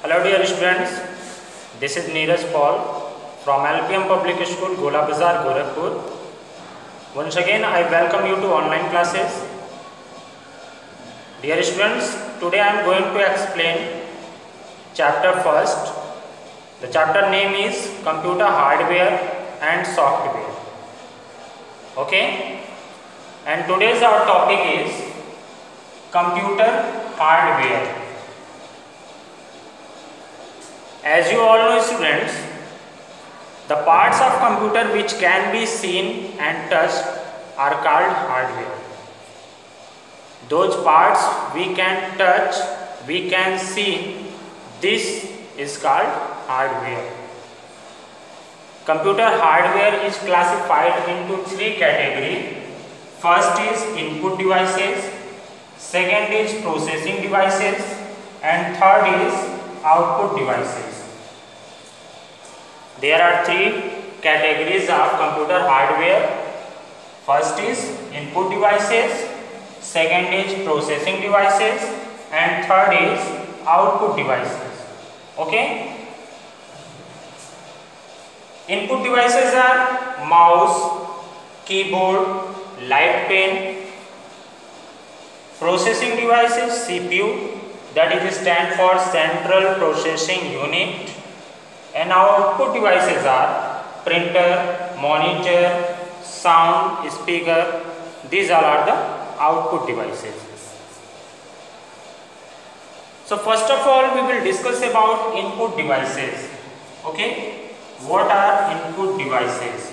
Hello dear students, this is Neeraj Paul from LPM Public School, Gola Bazaar, Gorakhpur. Once again I welcome you to online classes. Dear students, today I am going to explain chapter first. The chapter name is Computer Hardware and Software. Okay, and today's our topic is Computer Hardware. As you all know students, the parts of computer which can be seen and touched are called hardware. Those parts we can touch, we can see, this is called hardware. Computer hardware is classified into three categories. First is input devices, second is processing devices, and third is output devices. There are three categories of computer hardware. First is input devices, second is processing devices, and third is output devices. Okay? Input devices are mouse, keyboard, light pen. Processing devices, CPU, that is stand for Central Processing Unit. And output devices are printer, monitor, sound, speaker. These all are the output devices. So first of all we will discuss about input devices. Okay, what are input devices?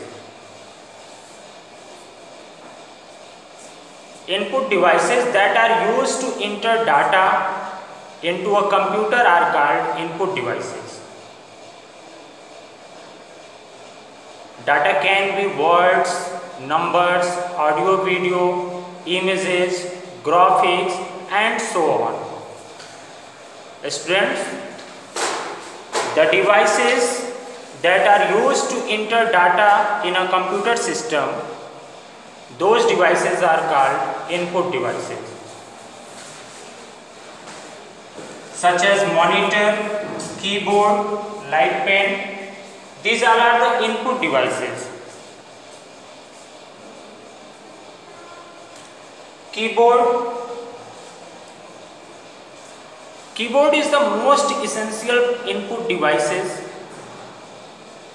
Input devices that are used to enter data into a computer are called input devices. Data can be words, numbers, audio, video, images, graphics, and so on. Students, the devices that are used to enter data in a computer system, those devices are called input devices. Such as monitor, keyboard, light pen. These all are the input devices. Keyboard. Keyboard is the most essential input devices.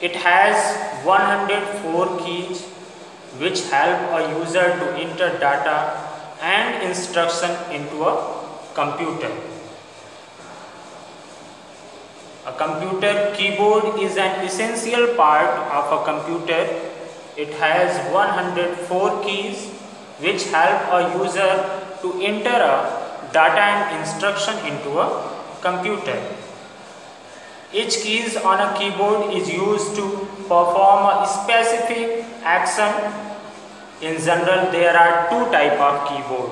It has 104 keys which help a user to enter data and instruction into a computer. A computer keyboard is an essential part of a computer. It has 104 keys which help a user to enter a data and instruction into a computer. Each keys on a keyboard is used to perform a specific action. In general, there are two types of keyboard.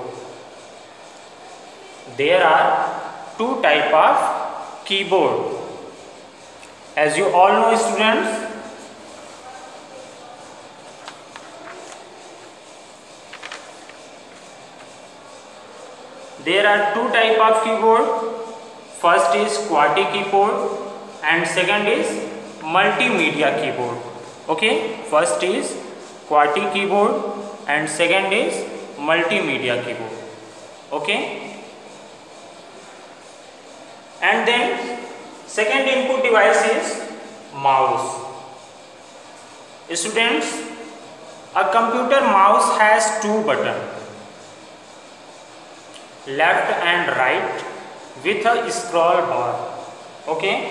There are two types of keyboard. As you all know students, there are two types of keyboard. First is QWERTY keyboard and second is multimedia keyboard. Okay, first is QWERTY keyboard and second is multimedia keyboard. Okay, and then second input device is mouse. Students, a computer mouse has two buttons, left and right, with a scroll bar. Okay,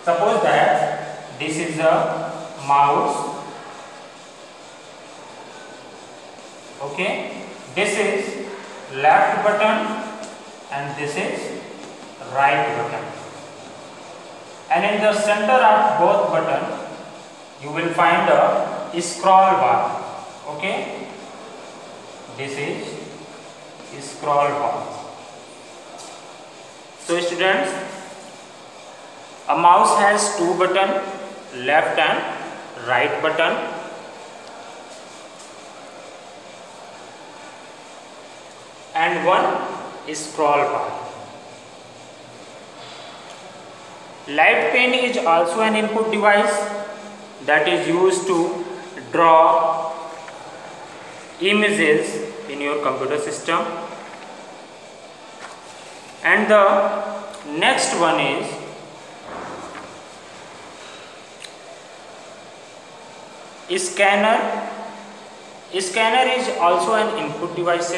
suppose that this is a mouse. Okay, this is left button and this is right button. And in the center of both buttons, you will find a scroll bar. Okay, this is scroll bar. So students, a mouse has two buttons, left and right button. And one scroll bar. Light pen is also an input device that is used to draw images in your computer system. And the next one is scanner. Scanner is also an input device.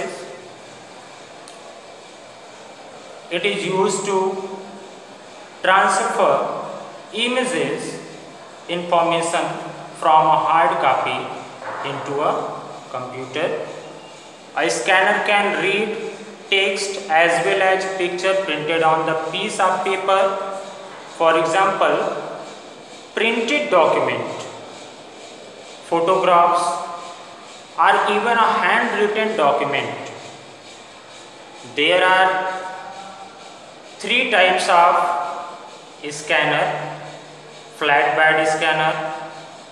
It is used to transfer images, information from a hard copy into a computer. A scanner can read text as well as picture printed on the piece of paper. For example, printed document, photographs, or even a handwritten document. There are three types of scanner: flatbed scanner,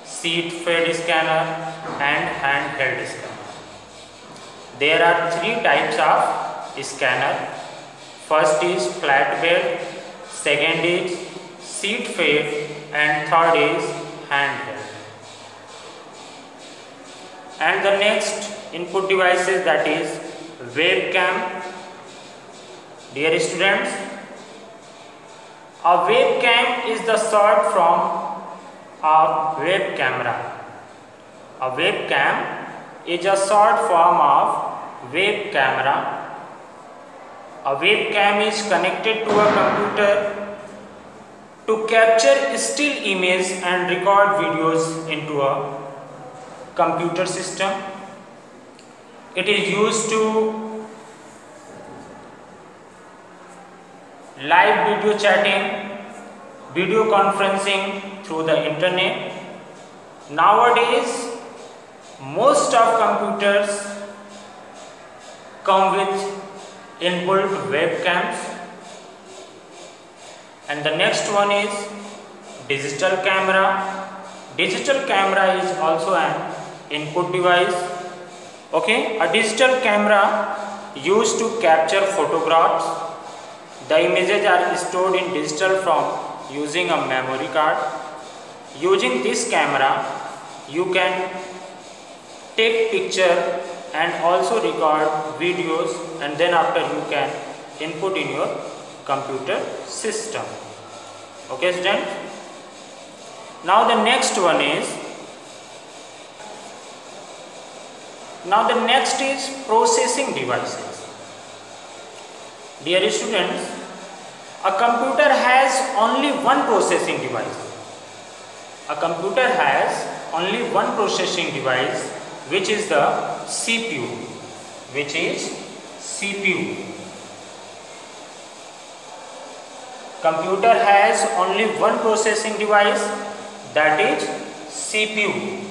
sheet-fed scanner, and handheld scanner. There are three types of scanner. First is flatbed, second is sheet-fed, and third is handheld. And the next input devices, that is webcam. Dear students, a webcam is the short form of web camera. A webcam is a short form of web camera. A webcam is connected to a computer to capture still image and record videos into a computer system. It is used to live video chatting, video conferencing through the internet. Nowadays, most of computers come with inbuilt webcams. And the next one is digital camera. Digital camera is also an input device. Okay, a digital camera used to capture photographs. The images are stored in digital form using a memory card. Using this camera, you can take picture and also record videos, and then after you can input in your computer system. Okay, students. Now the next one is, processing devices. Dear students, a computer has only one processing device. A computer has only one processing device, which is the CPU. Which is CPU. Computer has only one processing device, that is CPU.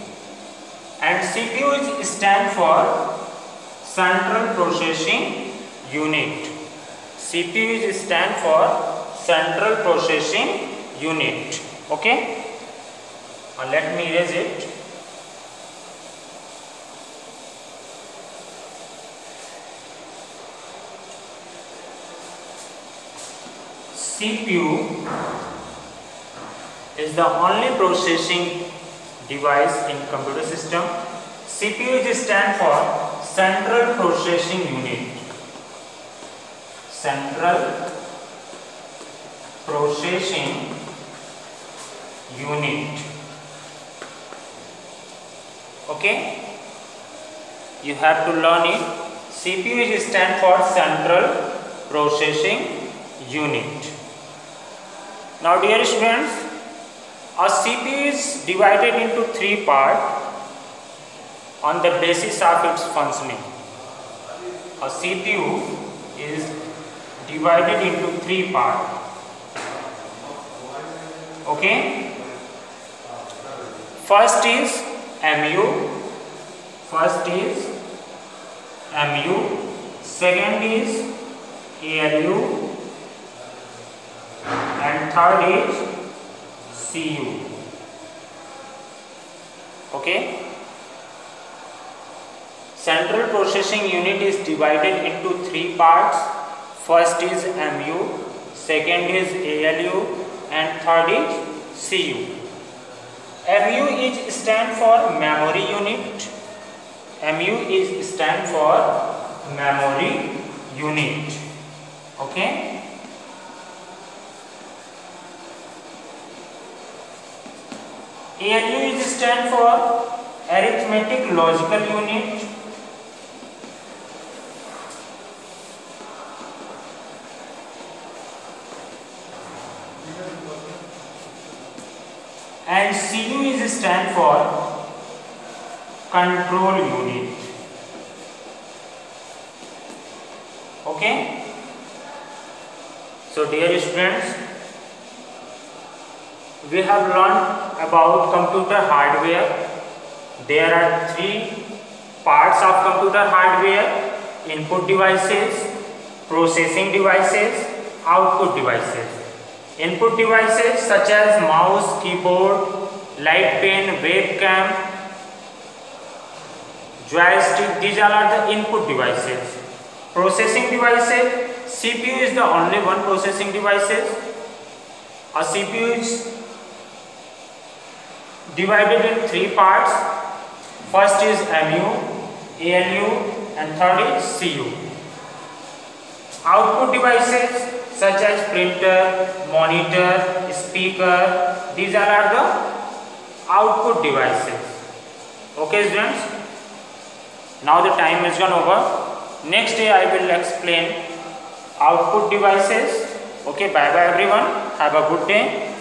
And CPU is stand for Central Processing Unit. CPU is stand for Central Processing Unit. Okay. Let me erase it. CPU is the only processing device in computer system. CPU is stand for Central Processing Unit. Central Processing Unit. Okay, you have to learn it. CPU is stand for Central Processing Unit. Now dear students, a CPU is divided into three parts on the basis of its functioning. A CPU is divided into three parts. Okay. First is MU. Second is ALU. And third is CU. Okay. Central Processing Unit is divided into three parts. First is MU, second is ALU, and third is CU. MU is stand for memory unit. MU is stand for memory unit. Okay. ALU is stand for arithmetic logical unit. And CU is stand for control unit. Okay. So dear students, we have learned about computer hardware. There are three parts of computer hardware: input devices, processing devices, output devices. Input devices such as mouse, keyboard, light pen, webcam, joystick, these all are the input devices. Processing devices, CPU is the only one processing devices. A CPU is divided in three parts. First is MU, ALU, and third is CU. Output devices such as printer, monitor, speaker, these all are the output devices. Okay students, now the time is gone over. Next day I will explain output devices. Okay, bye bye everyone, have a good day.